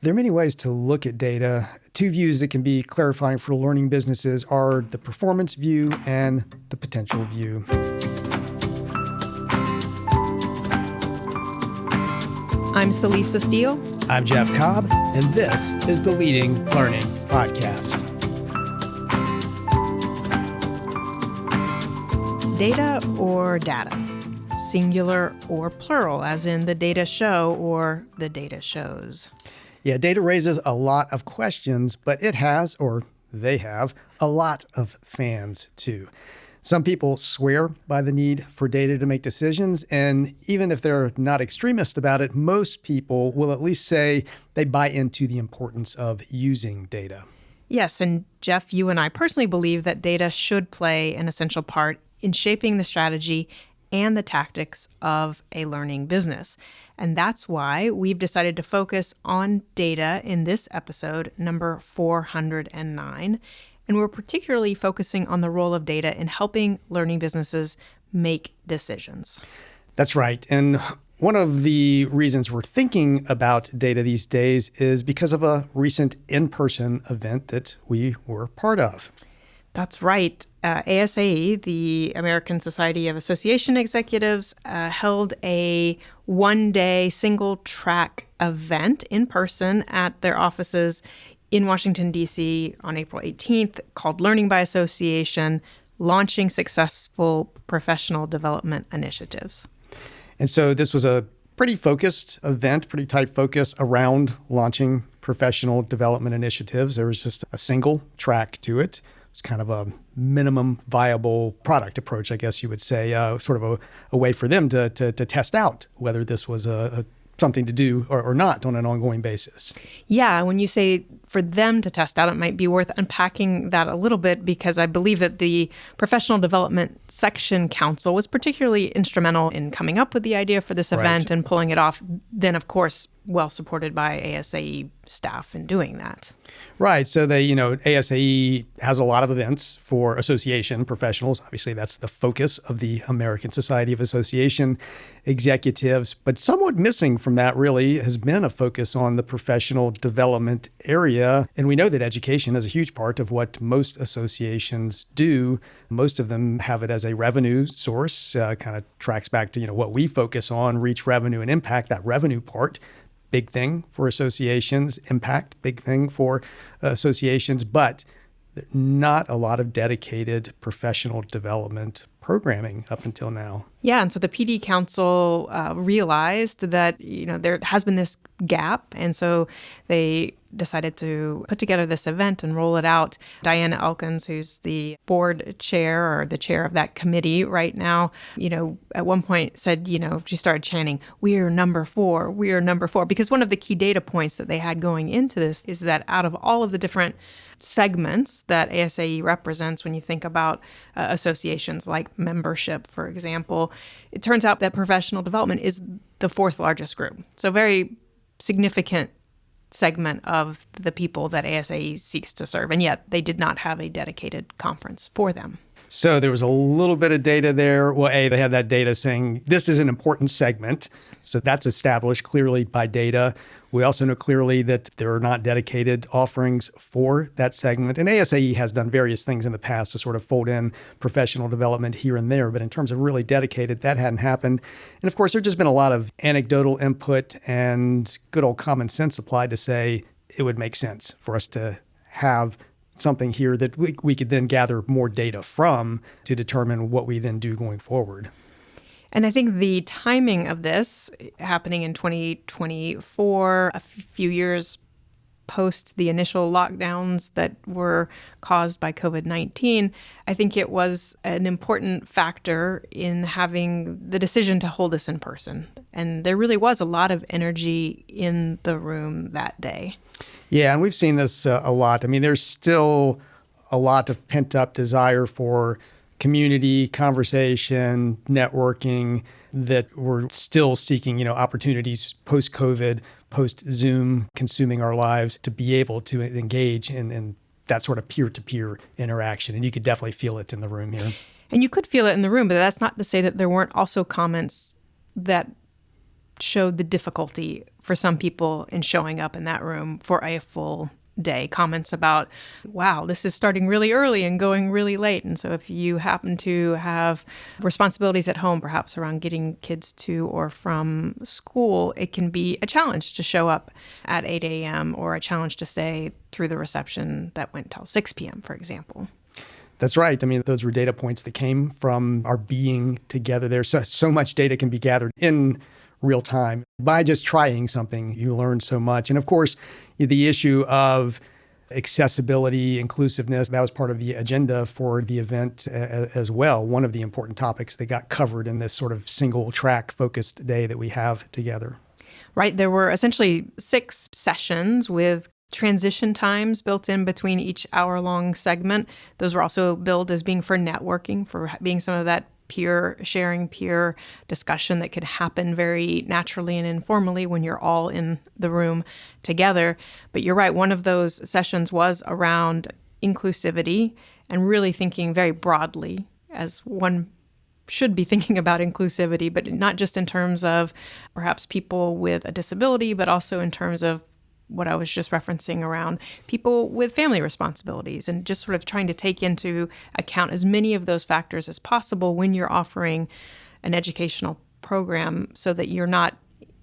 There are many ways to look at data. Two views that can be clarifying for learning businesses are the performance view and the potential view. I'm Celisa Steele. I'm Jeff Cobb, and this is the Leading Learning Podcast. Data or data? Singular or plural, as in the data show or the data shows? Yeah, data raises a lot of questions, but it has, or they have, a lot of fans too. Some people swear by the need for data to make decisions, and even if they're not extremist about it, most people will at least say they buy into the importance of using data. Yes, and Jeff, you and I personally believe that data should play an essential part in shaping the strategy and the tactics of a learning business. And that's why we've decided to focus on data in this episode, number 409. And we're particularly focusing on the role of data in helping learning businesses make decisions. That's right. And one of the reasons we're thinking about data these days is because of a recent in-person event that we were part of. That's right. ASAE, the American Society of Association Executives, held a one-day single-track event in person at their offices in Washington, D.C. on April 18th called Learning by Association, Launching Successful Professional Development Initiatives. And so this was a pretty focused event, pretty tight focus around launching professional development initiatives. There was just a single track to it. It's kind of a minimum viable product approach, I guess you would say, sort of a way for them to test out whether this was something to do or not on an ongoing basis. Yeah, when you say for them to test out, it might be worth unpacking that a little bit, because I believe that the Professional Development Section Council was particularly instrumental in coming up with the idea for this event and pulling it off. Then, of course, well supported by ASAE staff in doing that. Right. So ASAE has a lot of events for association professionals. Obviously, that's the focus of the American Society of Association Executives. But somewhat missing from that really has been a focus on the professional development area. And we know that education is a huge part of what most associations do. Most of them have it as a revenue source, kind of tracks back to what we focus on, reach revenue and impact, that revenue part. Big thing for associations, impact, big thing for associations, but not a lot of dedicated professional development programming up until now. Yeah, and so the PD Council realized that there has been this gap, and so they decided to put together this event and roll it out. Diana Elkins, who's the board chair or the chair of that committee right now, at one point said, she started chanting, "We're number 4, we're number 4," because one of the key data points that they had going into this is that out of all of the different segments that ASAE represents, when you think about associations like membership, for example, it turns out that professional development is the 4th largest group. So very significant segment of the people that ASAE seeks to serve. And yet they did not have a dedicated conference for them. So there was a little bit of data there. Well, they had that data saying this is an important segment. So that's established clearly by data. We also know clearly that there are not dedicated offerings for that segment. And ASAE has done various things in the past to sort of fold in professional development here and there. But in terms of really dedicated, that hadn't happened. And of course, there's just been a lot of anecdotal input and good old common sense applied to say it would make sense for us to have something here that we could then gather more data from to determine what we then do going forward. And I think the timing of this happening in 2024, a few years post the initial lockdowns that were caused by COVID-19, I think it was an important factor in having the decision to hold this in person. And there really was a lot of energy in the room that day. Yeah, and we've seen this a lot. I mean, there's still a lot of pent-up desire for community, conversation, networking, that we're still seeking, opportunities post-COVID, post-Zoom, consuming our lives to be able to engage in that sort of peer-to-peer interaction. And you could definitely feel it in the room here. And you could feel it in the room, but that's not to say that there weren't also comments that showed the difficulty for some people in showing up in that room for a full day. Comments about, wow, this is starting really early and going really late. And so if you happen to have responsibilities at home, perhaps around getting kids to or from school, it can be a challenge to show up at 8 a.m. or a challenge to stay through the reception that went till 6 p.m., for example. That's right. I mean, those were data points that came from our being together there. So much data can be gathered in real time. By just trying something, you learn so much. And of course, the issue of accessibility, inclusiveness, that was part of the agenda for the event as well. One of the important topics that got covered in this sort of single track focused day that we have together. Right. There were essentially 6 sessions with transition times built in between each hour-long segment. Those were also billed as being for networking, for being some of that peer sharing, peer discussion that could happen very naturally and informally when you're all in the room together. But you're right, one of those sessions was around inclusivity and really thinking very broadly, as one should be thinking about inclusivity, but not just in terms of perhaps people with a disability, but also in terms of what I was just referencing around people with family responsibilities, and just sort of trying to take into account as many of those factors as possible when you're offering an educational program, so that you're not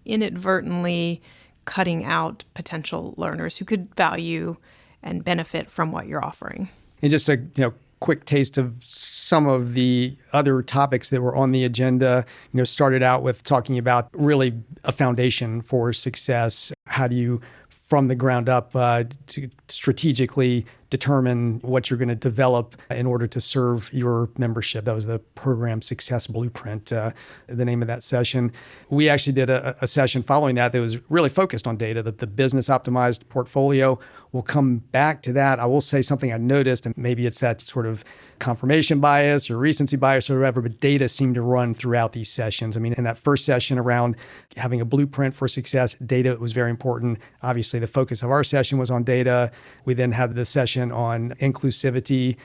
inadvertently cutting out potential learners who could value and benefit from what you're offering. And just a quick taste of some of the other topics that were on the agenda, started out with talking about really a foundation for success. How do you, from the ground up, to strategically determine what you're going to develop in order to serve your membership? That was the Program Success Blueprint, the name of that session. We actually did a session following that was really focused on data, the business optimized portfolio. We'll come back to that. I will say something I noticed, and maybe it's that sort of confirmation bias or recency bias or whatever, but data seemed to run throughout these sessions. I mean, in that first session around having a blueprint for success, data was very important. Obviously, the focus of our session was on data. We then had the session on inclusivity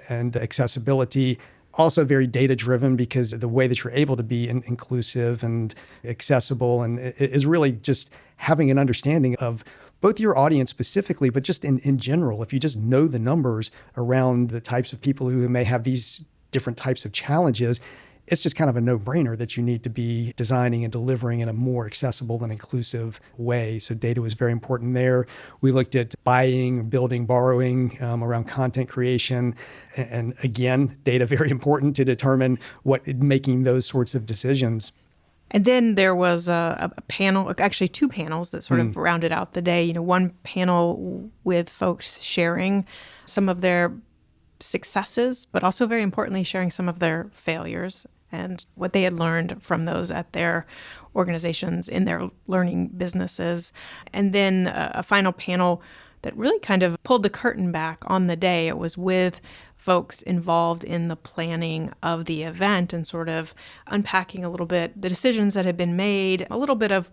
and accessibility. Also very data-driven, because the way that you're able to be inclusive and accessible and is really just having an understanding of both your audience specifically, but just in general. If you just know the numbers around the types of people who may have these different types of challenges, it's just kind of a no-brainer that you need to be designing and delivering in a more accessible and inclusive way. So data was very important there. We looked at buying, building, borrowing around content creation. And again, data very important to determine making those sorts of decisions. And then there was a panel, actually 2 panels that sort of rounded out the day. One panel with folks sharing some of their successes, but also very importantly, sharing some of their failures and what they had learned from those at their organizations, in their learning businesses. And then a final panel that really kind of pulled the curtain back on the day. It was with folks involved in the planning of the event and sort of unpacking a little bit the decisions that had been made, a little bit of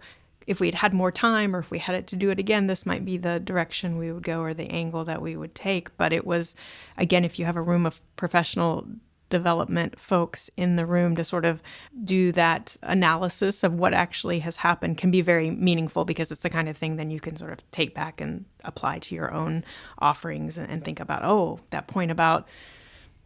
if we had more time or if we had it to do it again, this might be the direction we would go or the angle that we would take. But it was, again, if you have a room of professional development folks in the room to sort of do that analysis of what actually has happened, can be very meaningful, because it's the kind of thing then you can sort of take back and apply to your own offerings and think about, that point about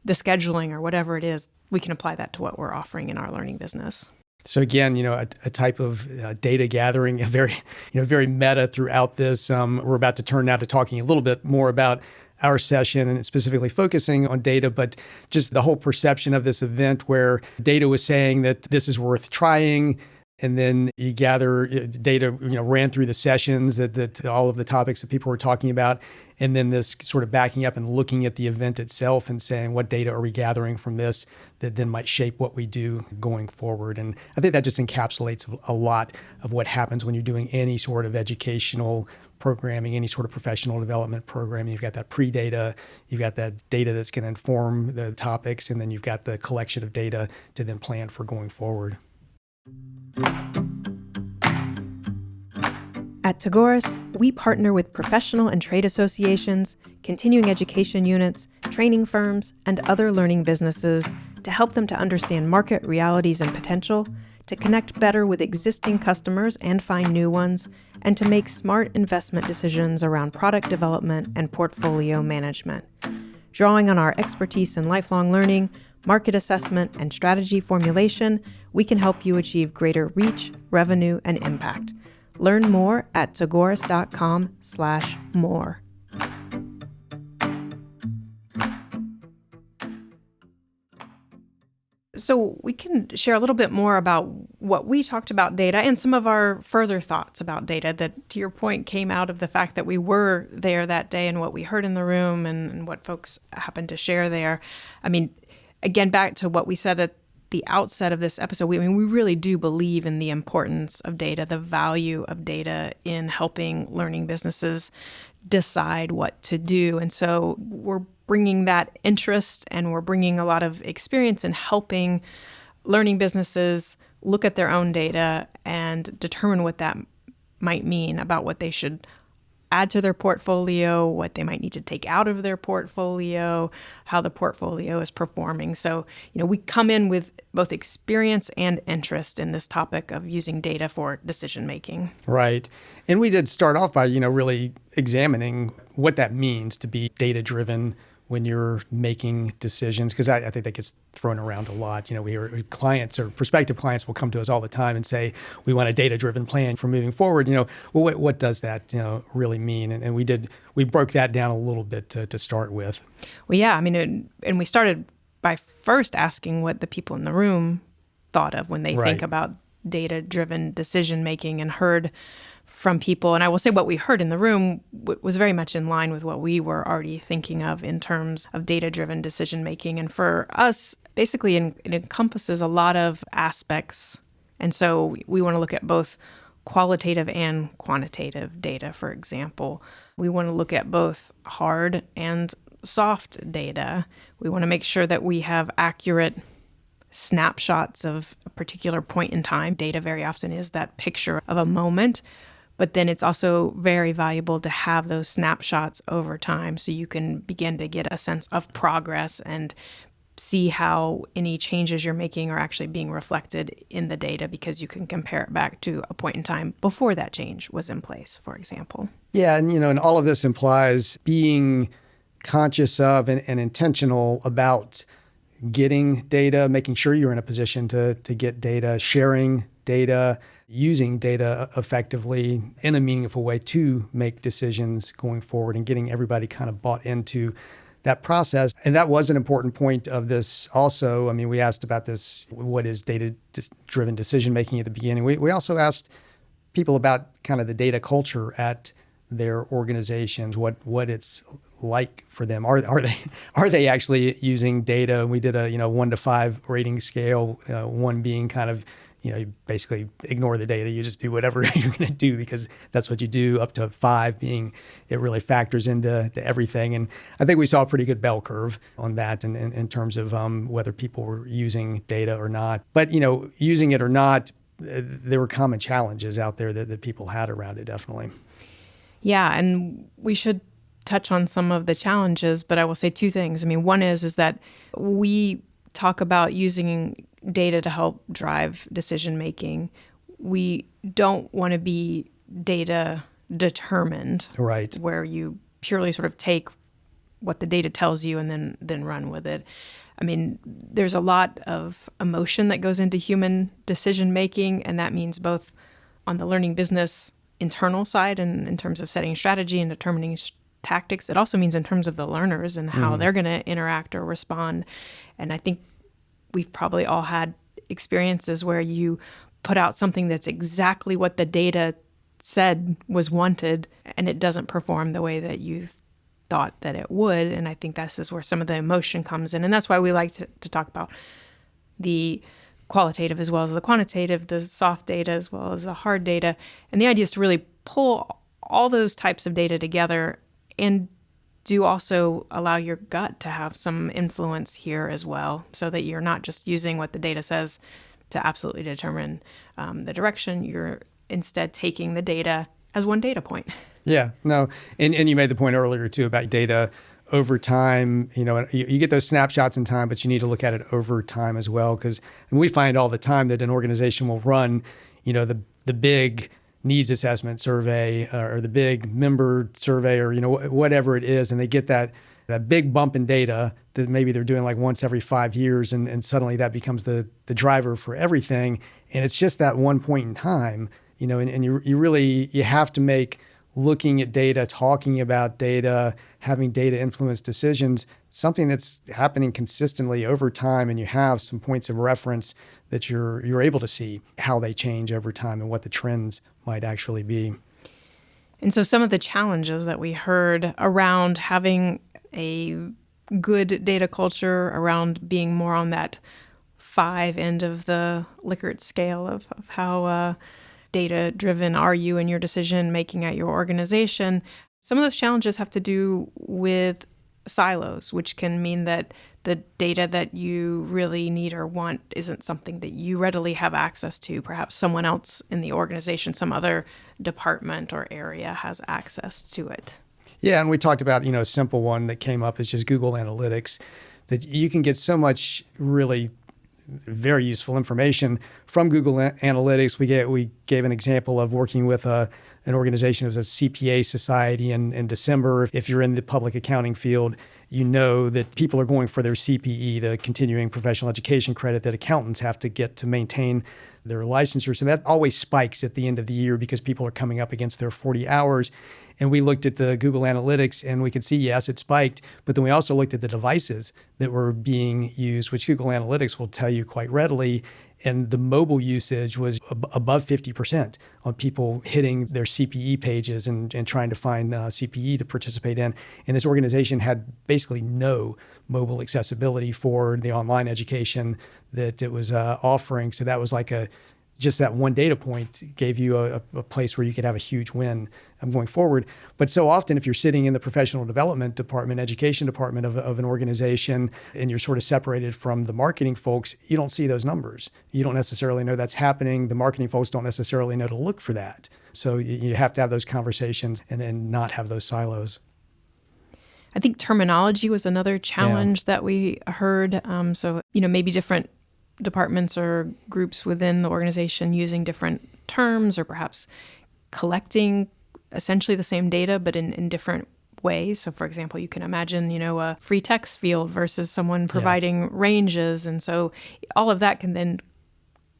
the scheduling or whatever it is, we can apply that to what we're offering in our learning business. So again, a type of data gathering, a very meta throughout this. We're about to turn now to talking a little bit more about our session and specifically focusing on data, but just the whole perception of this event where data was saying that this is worth trying. And then you gather data, ran through the sessions that all of the topics that people were talking about. And then this sort of backing up and looking at the event itself and saying, what data are we gathering from this that then might shape what we do going forward? And I think that just encapsulates a lot of what happens when you're doing any sort of educational programming, any sort of professional development program. You've got that pre-data, you've got that data that's going to inform the topics, and then you've got the collection of data to then plan for going forward. At Tagoras, we partner with professional and trade associations, continuing education units, training firms, and other learning businesses to help them to understand market realities and potential, to connect better with existing customers and find new ones, and to make smart investment decisions around product development and portfolio management. Drawing on our expertise in lifelong learning, market assessment, and strategy formulation, we can help you achieve greater reach, revenue, and impact. Learn more at tagoras.com/more. So we can share a little bit more about what we talked about data and some of our further thoughts about data that, to your point, came out of the fact that we were there that day and what we heard in the room and what folks happened to share there. I mean, again, back to what we said at the outset of this episode, we really do believe in the importance of data, the value of data in helping learning businesses decide what to do. And so we're bringing that interest and we're bringing a lot of experience in helping learning businesses look at their own data and determine what that might mean about what they should add to their portfolio, what they might need to take out of their portfolio, how the portfolio is performing. So, we come in with both experience and interest in this topic of using data for decision making. Right. And we did start off by, really examining what that means to be data-driven when you're making decisions, because I think that gets thrown around a lot. We hear clients or prospective clients will come to us all the time and say, we want a data-driven plan for moving forward. Well, what does that really mean? And we broke that down a little bit to start with. Well, yeah, and we started by first asking what the people in the room thought of when they think about data-driven decision-making, and heard from people. And I will say what we heard in the room was very much in line with what we were already thinking of in terms of data-driven decision-making. And for us, basically, it encompasses a lot of aspects. And so we want to look at both qualitative and quantitative data, for example. We want to look at both hard and soft data. We want to make sure that we have accurate snapshots of a particular point in time. Data very often is that picture of a moment, but then it's also very valuable to have those snapshots over time so you can begin to get a sense of progress and see how any changes you're making are actually being reflected in the data, because you can compare it back to a point in time before that change was in place, for example. Yeah, and all of this implies being conscious of and intentional about getting data, making sure you're in a position to get data, sharing data, using data effectively in a meaningful way to make decisions going forward, and getting everybody kind of bought into that process. And that was an important point of this also. We asked about this, what is data-driven decision-making at the beginning. We also asked people about kind of the data culture at their organizations, what it's like for them. Are they actually using data? We did a 1 to 5 rating scale, 1 being kind of, you basically ignore the data. You just do whatever you're going to do because that's what you do, up to 5 being it really factors into everything. And I think we saw a pretty good bell curve on that in terms of whether people were using data or not. But, using it or not, there were common challenges out there that people had around it, definitely. Yeah, and we should touch on some of the challenges, but I will say 2 things. One is that we talk about using data to help drive decision making. We don't want to be data determined, right? Where you purely sort of take what the data tells you and then run with it. There's a lot of emotion that goes into human decision making, and that means both on the learning business internal side and in terms of setting strategy and determining tactics. It also means in terms of the learners and how they're going to interact or respond. And I think we've probably all had experiences where you put out something that's exactly what the data said was wanted, and it doesn't perform the way that you thought that it would. And I think this is where some of the emotion comes in. And that's why we like to talk about the qualitative as well as the quantitative, the soft data as well as the hard data. And the idea is to really pull all those types of data together and do also allow your gut to have some influence here as well, so that you're not just using what the data says to absolutely determine the direction. You're instead taking the data as one data point. Yeah, no. And you made the point earlier too about data over time, you get those snapshots in time, but you need to look at it over time as well. Because we find all the time that an organization will run, the big needs assessment survey or the big member survey or, whatever it is. And they get that big bump in data that maybe they're doing like once every 5 years. And suddenly that becomes the driver for everything. And it's just that one point in time, and you have to make looking at data, talking about data, having data influence decisions, something that's happening consistently over time, and you have some points of reference that you're able to see how they change over time and what the trends might actually be. And so some of the challenges that we heard around having a good data culture, around being more on that 5 end of the Likert scale of how data-driven are you in your decision-making at your organization. Some of those challenges have to do with silos, which can mean that the data that you really need or want isn't something that you readily have access to. Perhaps someone else in the organization, some other department or area has access to it. Yeah, and we talked about, a simple one that came up is just Google Analytics, that you can get so much really very useful information from Google Analytics. We gave an example of working with an organization. It was a CPA society in December. If you're in the public accounting field, you know that people are going for their CPE, the continuing professional education credit that accountants have to get to maintain their licensure. So that always spikes at the end of the year because people are coming up against their 40 hours. And we looked at the Google Analytics and we could see, yes, it spiked. But then we also looked at the devices that were being used, which Google Analytics will tell you quite readily. And the mobile usage was above 50% on people hitting their CPE pages and trying to find CPE to participate in. And this organization had basically no mobile accessibility for the online education that it was offering. So that was like just that one data point gave you a place where you could have a huge win going forward. But so often if you're sitting in the professional development department, education department of an organization, and you're sort of separated from the marketing folks, you don't see those numbers. You don't necessarily know that's happening. The marketing folks don't necessarily know to look for that. So you have to have those conversations and not have those silos. I think terminology was another challenge that we heard. So, maybe different departments or groups within the organization using different terms or perhaps collecting essentially the same data but in different ways. So for example, you can imagine, a free text field versus someone providing ranges. And so all of that can then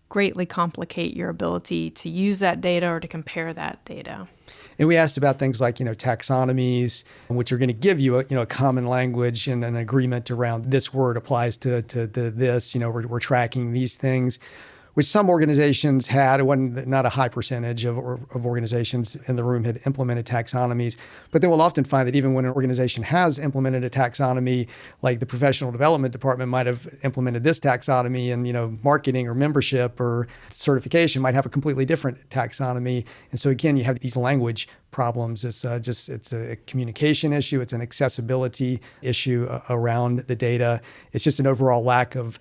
greatly complicate your ability to use that data or to compare that data. And we asked about things like, taxonomies, which are going to give you a common language and an agreement around this word applies to this. We're tracking these things, which some organizations had. It wasn't not a high percentage of organizations in the room had implemented taxonomies. But then we'll often find that even when an organization has implemented a taxonomy, like the professional development department might have implemented this taxonomy, and marketing or membership or certification might have a completely different taxonomy. And so again, you have these language problems. It's a communication issue. It's an accessibility issue around the data. It's just an overall lack of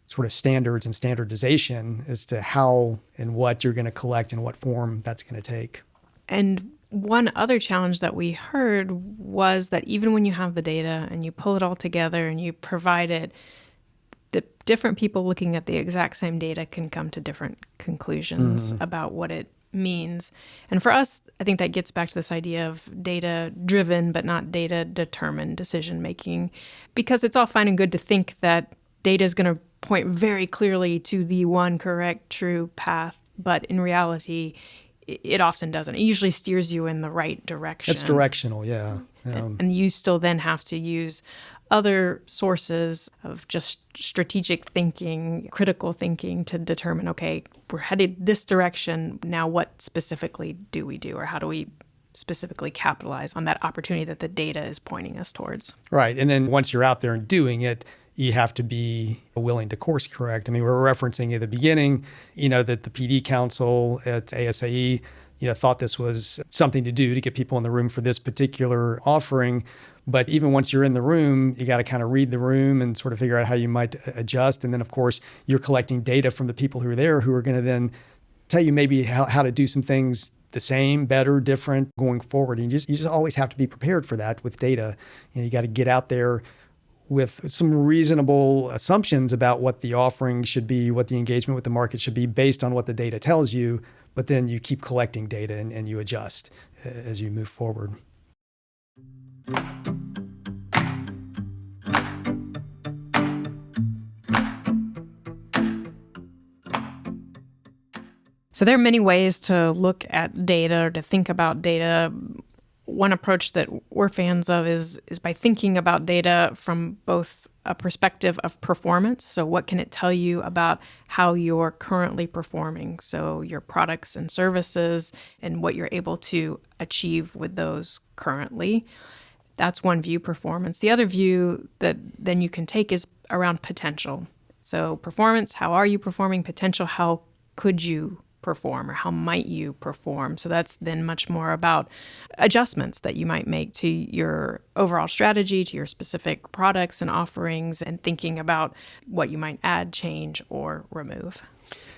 sort of standards and standardization as to how and what you're going to collect and what form that's going to take. And one other challenge that we heard was that even when you have the data and you pull it all together and you provide it, the different people looking at the exact same data can come to different conclusions about what it means. And for us, I think that gets back to this idea of data-driven but not data-determined decision-making, because it's all fine and good to think that data is going to point very clearly to the one correct, true path. But in reality, it often doesn't. It usually steers you in the right direction. It's directional, yeah. And you still then have to use other sources of just strategic thinking, critical thinking to determine, okay, we're headed this direction. Now, what specifically do we do, or how do we specifically capitalize on that opportunity that the data is pointing us towards? Right. And then once you're out there and doing it, you have to be willing to course correct. I mean, we were referencing at the beginning, that the PD Council at ASAE, thought this was something to do to get people in the room for this particular offering. But even once you're in the room, you got to kind of read the room and sort of figure out how you might adjust. And then, of course, you're collecting data from the people who are there who are going to then tell you maybe how to do some things the same, better, different going forward. And you just always have to be prepared for that with data. You got to get out there with some reasonable assumptions about what the offering should be, what the engagement with the market should be based on what the data tells you. But then you keep collecting data and you adjust as you move forward. So there are many ways to look at data or to think about data. One approach that we're fans of is by thinking about data from both a perspective of performance. So what can it tell you about how you're currently performing? So your products and services and what you're able to achieve with those currently. That's one view, performance. The other view that then you can take is around potential. So performance, how are you performing? Potential, how could you perform or how might you perform? So that's then much more about adjustments that you might make to your overall strategy, to your specific products and offerings, and thinking about what you might add, change, or remove.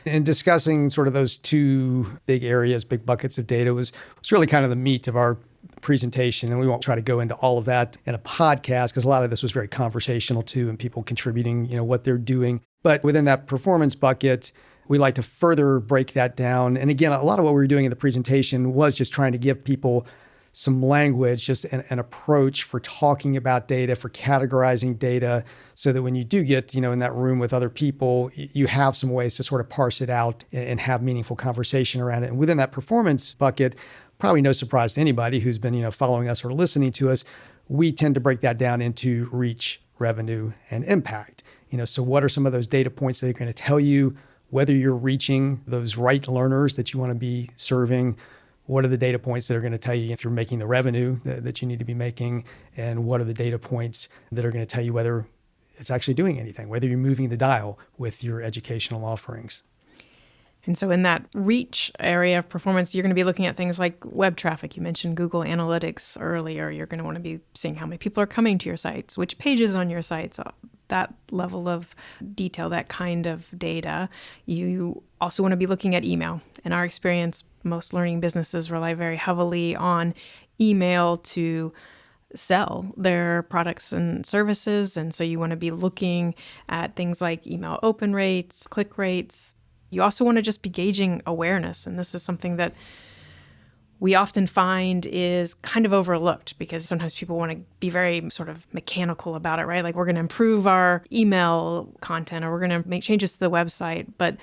And discussing sort of those two big areas, big buckets of data was really kind of the meat of our presentation. And we won't try to go into all of that in a podcast because a lot of this was very conversational too, and people contributing, what they're doing. But within that performance bucket, we like to further break that down. And again, a lot of what we were doing in the presentation was just trying to give people some language, just an approach for talking about data, for categorizing data, so that when you do get, in that room with other people, you have some ways to sort of parse it out and have meaningful conversation around it. And within that performance bucket, probably no surprise to anybody who's been, following us or listening to us, we tend to break that down into reach, revenue, and impact. So what are some of those data points that are going to tell you whether you're reaching those right learners that you want to be serving? What are the data points that are going to tell you if you're making the revenue that you need to be making? And what are the data points that are going to tell you whether it's actually doing anything, whether you're moving the dial with your educational offerings? And so in that reach area of performance, you're going to be looking at things like web traffic. You mentioned Google Analytics earlier. You're going to want to be seeing how many people are coming to your sites, which pages on your sites, that level of detail, that kind of data. You also want to be looking at email. In our experience, most learning businesses rely very heavily on email to sell their products and services. And so you want to be looking at things like email open rates, click rates. You also want to just be gauging awareness. And this is something that we often find is kind of overlooked because sometimes people want to be very sort of mechanical about it, right? Like we're going to improve our email content or we're going to make changes to the website. But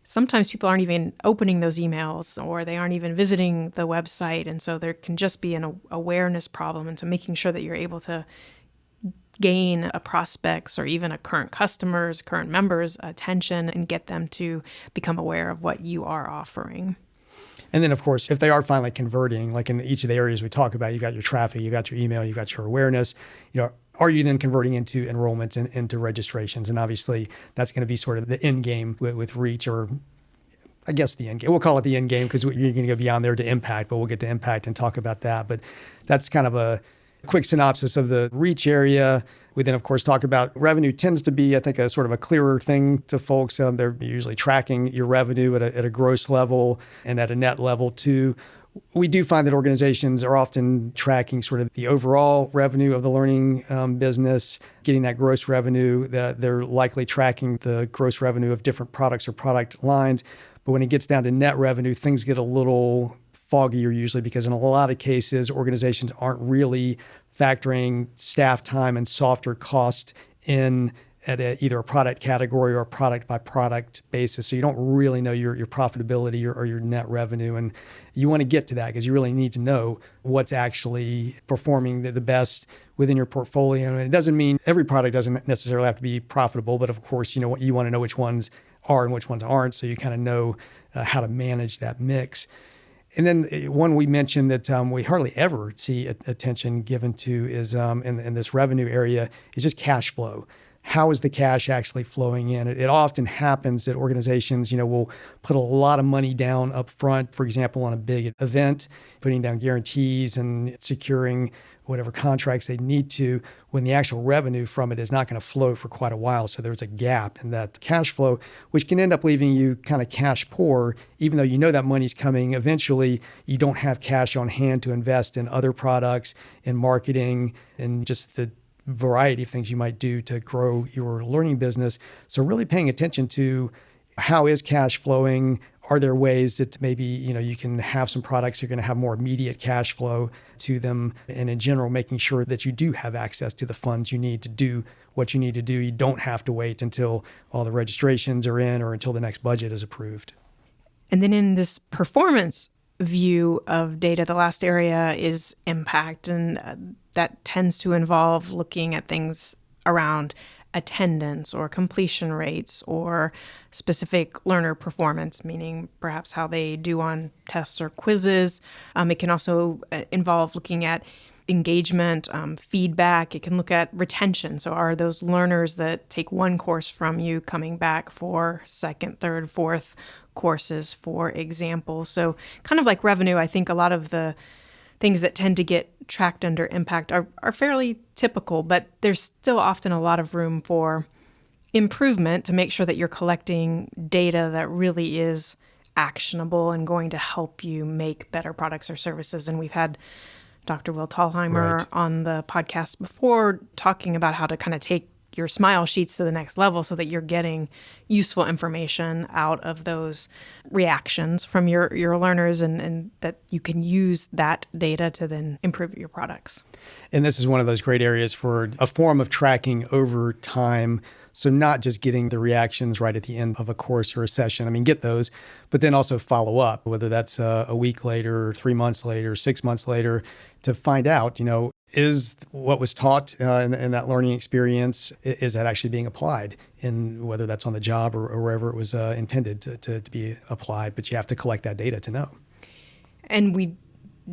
sometimes people aren't even opening those emails or they aren't even visiting the website. And so there can just be an awareness problem. And so making sure that you're able to gain a prospect's or even a current customer's, current member's attention and get them to become aware of what you are offering. And then, of course, if they are finally converting, like in each of the areas we talk about, you've got your traffic, you've got your email, you've got your awareness, are you then converting into enrollments and into registrations? And obviously, that's going to be sort of the end game with reach, or I guess the end game. We'll call it the end game because you're going to go beyond there to impact, but we'll get to impact and talk about that. But that's kind of a quick synopsis of the reach area. We then, of course, talk about revenue tends to be, I think, a sort of a clearer thing to folks. They're usually tracking your revenue at a gross level and at a net level too. We do find that organizations are often tracking sort of the overall revenue of the learning business, getting that gross revenue. They're likely tracking the gross revenue of different products or product lines. But when it gets down to net revenue, things get a little foggier usually because in a lot of cases, organizations aren't really factoring staff time and software cost in at either a product category or a product by product basis. So you don't really know your profitability or your net revenue. And you want to get to that because you really need to know what's actually performing the best within your portfolio. And it doesn't mean every product doesn't necessarily have to be profitable, but of course, you want to know which ones are and which ones aren't. So you kind of know how to manage that mix. And then one we mentioned that we hardly ever see attention given to is in this revenue area is just cash flow. how is the cash actually flowing in? It often happens that organizations, will put a lot of money down up front, for example, on a big event, putting down guarantees and securing whatever contracts they need to, when the actual revenue from it is not going to flow for quite a while. So there's a gap in that cash flow, which can end up leaving you kind of cash poor, even though you know that money's coming. Eventually, you don't have cash on hand to invest in other products, in marketing, and just the variety of things you might do to grow your learning business. So really paying attention to how is cash flowing? Are there ways that maybe, you can have some products you're going to have more immediate cash flow to them? And in general, making sure that you do have access to the funds you need to do what you need to do. You don't have to wait until all the registrations are in or until the next budget is approved. And then in this performance view of data, the last area is impact. And that tends to involve looking at things around attendance or completion rates or specific learner performance, meaning perhaps how they do on tests or quizzes. It can also involve looking at engagement, feedback. It can look at retention. So are those learners that take one course from you coming back for second, third, fourth courses, for example? So kind of like revenue, I think a lot of the things that tend to get tracked under impact are fairly typical, but there's still often a lot of room for improvement to make sure that you're collecting data that really is actionable and going to help you make better products or services. And we've had Dr. Will Thalheimer on the podcast before talking about how to kind of take your smile sheets to the next level so that you're getting useful information out of those reactions from your learners and that you can use that data to then improve your products. And this is one of those great areas for a form of tracking over time. So not just getting the reactions right at the end of a course or a session. I mean, get those, but then also follow up, whether that's a week later, 3 months later, 6 months later, to find out, is what was taught in that learning experience, is that actually being applied in whether that's on the job or wherever it was intended to be applied. But you have to collect that data to know. And we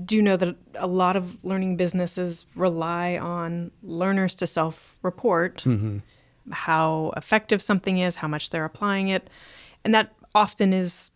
do know that a lot of learning businesses rely on learners to self-report how effective something is, how much they're applying it. And that often is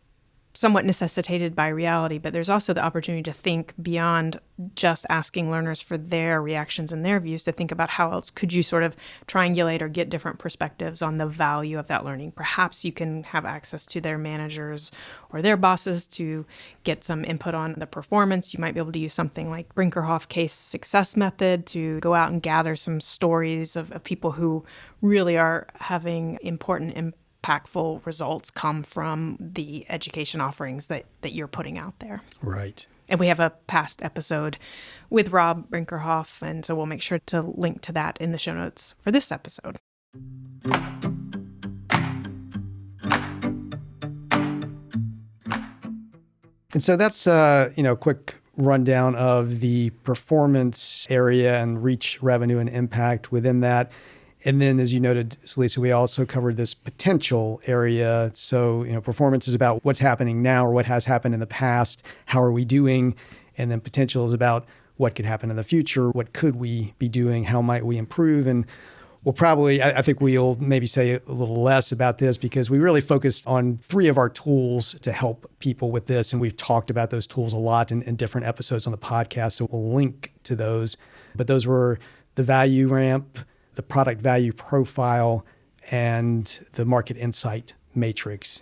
somewhat necessitated by reality, but there's also the opportunity to think beyond just asking learners for their reactions and their views, to think about how else could you sort of triangulate or get different perspectives on the value of that learning. Perhaps you can have access to their managers or their bosses to get some input on the performance. You might be able to use something like Brinkerhoff case success method to go out and gather some stories of people who really are having important impactful results come from the education offerings that you're putting out there. Right. And we have a past episode with Rob Brinkerhoff, and so we'll make sure to link to that in the show notes for this episode. And so that's a quick rundown of the performance area and reach, revenue, and impact within that. And then, as you noted, Celisa, we also covered this potential area. So, performance is about what's happening now or what has happened in the past. How are we doing? And then potential is about what could happen in the future. What could we be doing? How might we improve? And we'll probably, I think we'll maybe say a little less about this because we really focused on 3 of our tools to help people with this. And we've talked about those tools a lot in different episodes on the podcast. So we'll link to those. But those were the value ramp, the product value profile, and the market insight matrix.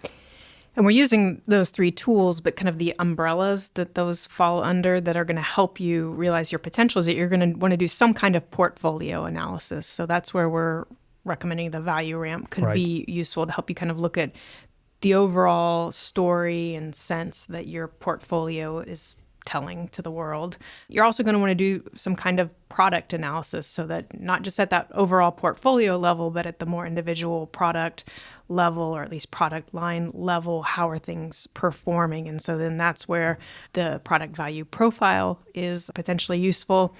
And we're using those 3 tools, but kind of the umbrellas that those fall under that are going to help you realize your potential is that you're going to want to do some kind of portfolio analysis. So that's where we're recommending the value ramp could be useful to help you kind of look at the overall story and sense that your portfolio is telling to the world. You're also going to want to do some kind of product analysis so that not just at that overall portfolio level, but at the more individual product level, or at least product line level, how are things performing? And so then that's where the product value profile is potentially useful.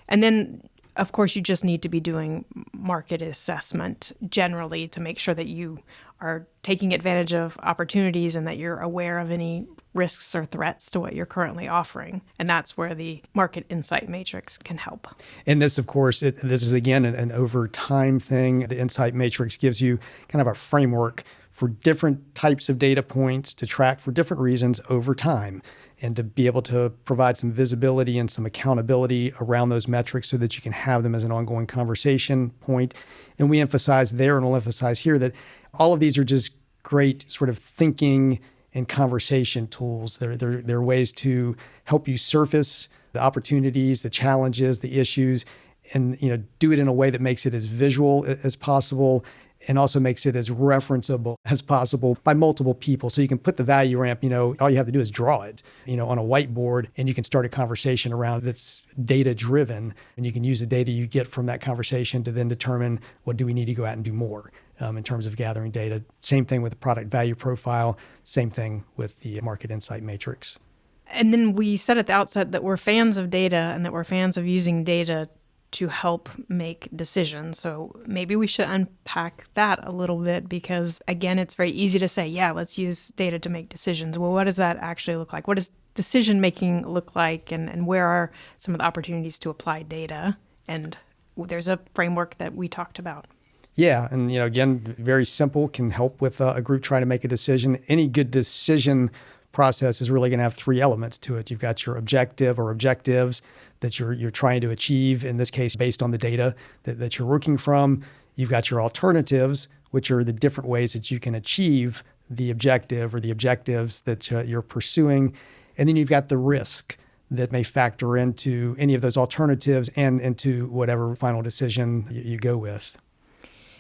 And then, of course, you just need to be doing market assessment generally to make sure that you are taking advantage of opportunities and that you're aware of any risks or threats to what you're currently offering. And that's where the market insight matrix can help. And this, of course, this is, again, an over time thing. The insight matrix gives you kind of a framework for different types of data points to track for different reasons over time, and to be able to provide some visibility and some accountability around those metrics so that you can have them as an ongoing conversation point. And we emphasize there, and we'll emphasize here, that all of these are just great sort of thinking and conversation tools. They're ways to help you surface the opportunities, the challenges, the issues, and do it in a way that makes it as visual as possible, and also makes it as referenceable as possible by multiple people. So you can put the value ramp, all you have to do is draw it, on a whiteboard, and you can start a conversation around that's data driven. And you can use the data you get from that conversation to then determine, what do we need to go out and do more in terms of gathering data. Same thing with the product value profile. Same thing with the market insight matrix. And then we said at the outset that we're fans of data and that we're fans of using data to help make decisions. So maybe we should unpack that a little bit, because again, it's very easy to say, yeah, let's use data to make decisions. Well, what does that actually look like? What does decision making look like? And where are some of the opportunities to apply data? And there's a framework that we talked about. Yeah. And, again, very simple, can help with a group trying to make a decision. Any good decision process is really going to have three elements to it. You've got your objective or objectives that you're trying to achieve, in this case, based on the data that you're working from. You've got your alternatives, which are the different ways that you can achieve the objective or the objectives that you're pursuing. And then you've got the risk that may factor into any of those alternatives and into whatever final decision you go with.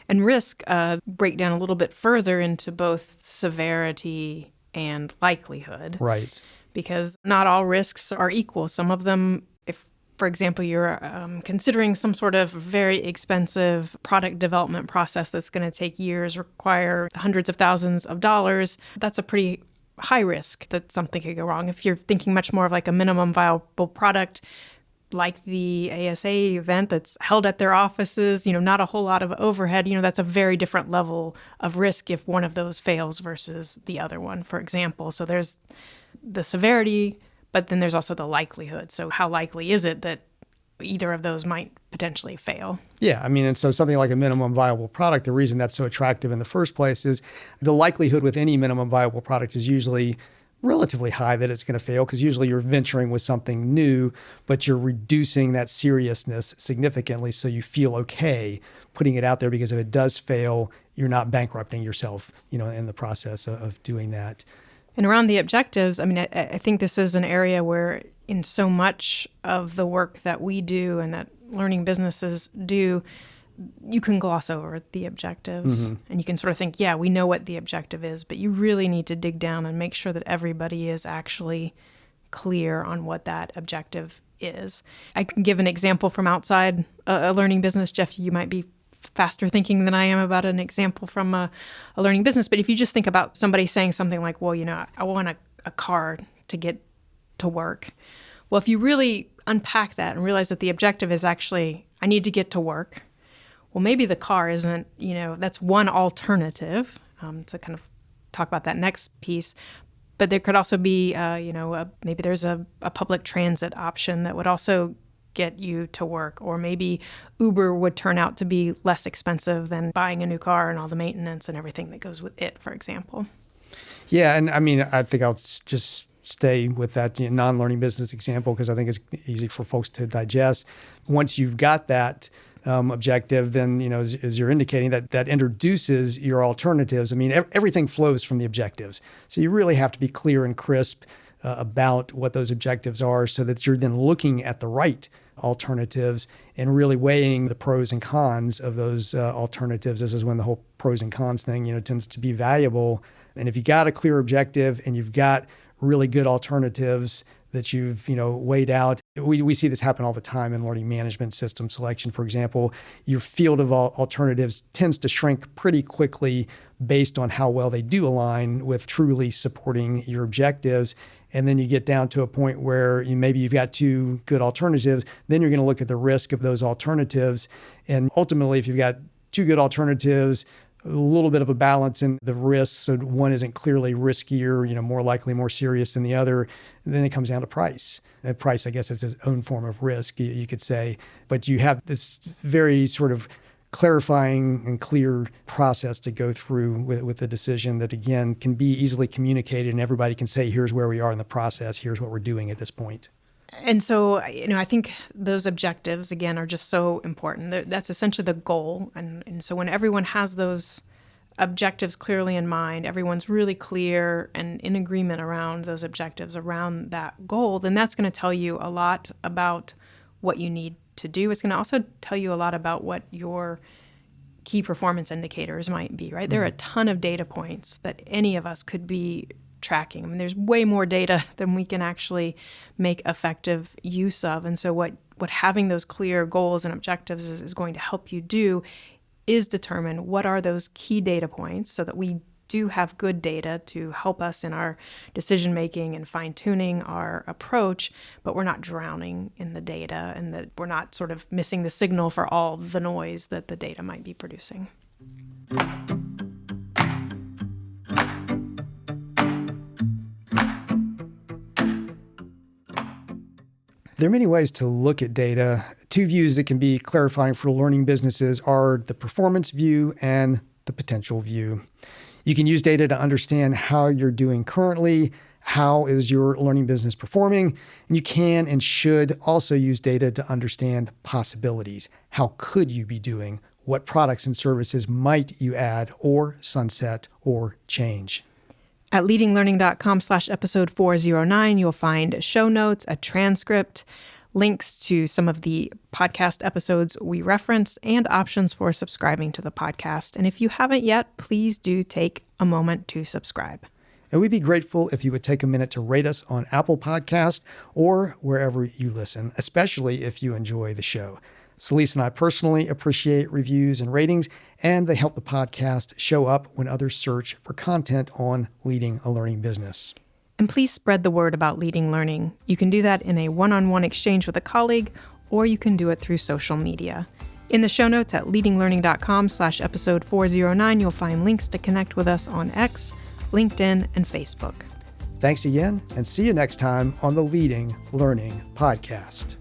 And risk break down a little bit further into both severity and likelihood. Right. Because not all risks are equal. Some of them, if, for example, you're considering some sort of very expensive product development process that's going to take years, require hundreds of thousands of dollars, that's a pretty high risk that something could go wrong. If you're thinking much more of like a minimum viable product, like the ASA event that's held at their offices, not a whole lot of overhead, that's a very different level of risk if one of those fails versus the other one, for example. So there's the severity, but then there's also the likelihood. So how likely is it that either of those might potentially fail? Yeah, and so something like a minimum viable product, the reason that's so attractive in the first place is the likelihood with any minimum viable product is usually relatively high that it's going to fail, because usually you're venturing with something new, but you're reducing that seriousness significantly so you feel okay putting it out there, because if it does fail, you're not bankrupting yourself, in the process of doing that. And around the objectives, I think this is an area where in so much of the work that we do and that learning businesses do, you can gloss over the objectives and you can sort of think, yeah, we know what the objective is, but you really need to dig down and make sure that everybody is actually clear on what that objective is. I can give an example from outside a learning business. Jeff, you might be faster thinking than I am about an example from a learning business. But if you just think about somebody saying something like, well, I want a car to get to work. Well, if you really unpack that and realize that the objective is actually, I need to get to work. Well, maybe the car isn't, that's one alternative to kind of talk about that next piece. But there could also be, maybe there's a public transit option that would also get you to work. Or maybe Uber would turn out to be less expensive than buying a new car and all the maintenance and everything that goes with it, for example. Yeah, and I think I'll just stay with that non-learning business example, because I think it's easy for folks to digest. Once you've got that objective, then, as you're indicating, that introduces your alternatives. Everything flows from the objectives. So you really have to be clear and crisp about what those objectives are, so that you're then looking at the right alternatives and really weighing the pros and cons of those alternatives. This is when the whole pros and cons thing, tends to be valuable. And if you got a clear objective and you've got really good alternatives that you've, weighed out. We see this happen all the time in learning management system selection. For example, your field of alternatives tends to shrink pretty quickly based on how well they do align with truly supporting your objectives. And then you get down to a point where maybe you've got two good alternatives. Then you're going to look at the risk of those alternatives. And ultimately, if you've got two good alternatives, a little bit of a balance in the risks. So one isn't clearly riskier, more likely, more serious than the other. And then it comes down to price. And price, I guess, is its own form of risk, you could say. But you have this very sort of clarifying and clear process to go through with the decision that, again, can be easily communicated and everybody can say, here's where we are in the process, here's what we're doing at this point. And so, I think those objectives, again, are just so important. That's essentially the goal. And so when everyone has those objectives clearly in mind, everyone's really clear and in agreement around those objectives, around that goal, then that's going to tell you a lot about what you need to do. It's going to also tell you a lot about what your key performance indicators might be, right? There are a ton of data points that any of us could be tracking. I mean, there's way more data than we can actually make effective use of. And so what having those clear goals and objectives is going to help you do is determine what are those key data points so that we do have good data to help us in our decision making and fine-tuning our approach, but we're not drowning in the data and that we're not sort of missing the signal for all the noise that the data might be producing. There are many ways to look at data. Two views that can be clarifying for learning businesses are the performance view and the potential view. You can use data to understand how you're doing currently, how is your learning business performing, and you can and should also use data to understand possibilities. How could you be doing? What products and services might you add or sunset or change? At leadinglearning.com/episode 409, you'll find show notes, a transcript, links to some of the podcast episodes we referenced, and options for subscribing to the podcast. And if you haven't yet, please do take a moment to subscribe. And we'd be grateful if you would take a minute to rate us on Apple Podcasts or wherever you listen, especially if you enjoy the show. Celisa and I personally appreciate reviews and ratings, and they help the podcast show up when others search for content on leading a learning business. And please spread the word about Leading Learning. You can do that in a one-on-one exchange with a colleague, or you can do it through social media. In the show notes at leadinglearning.com/episode 409, you'll find links to connect with us on X, LinkedIn, and Facebook. Thanks again, and see you next time on the Leading Learning Podcast.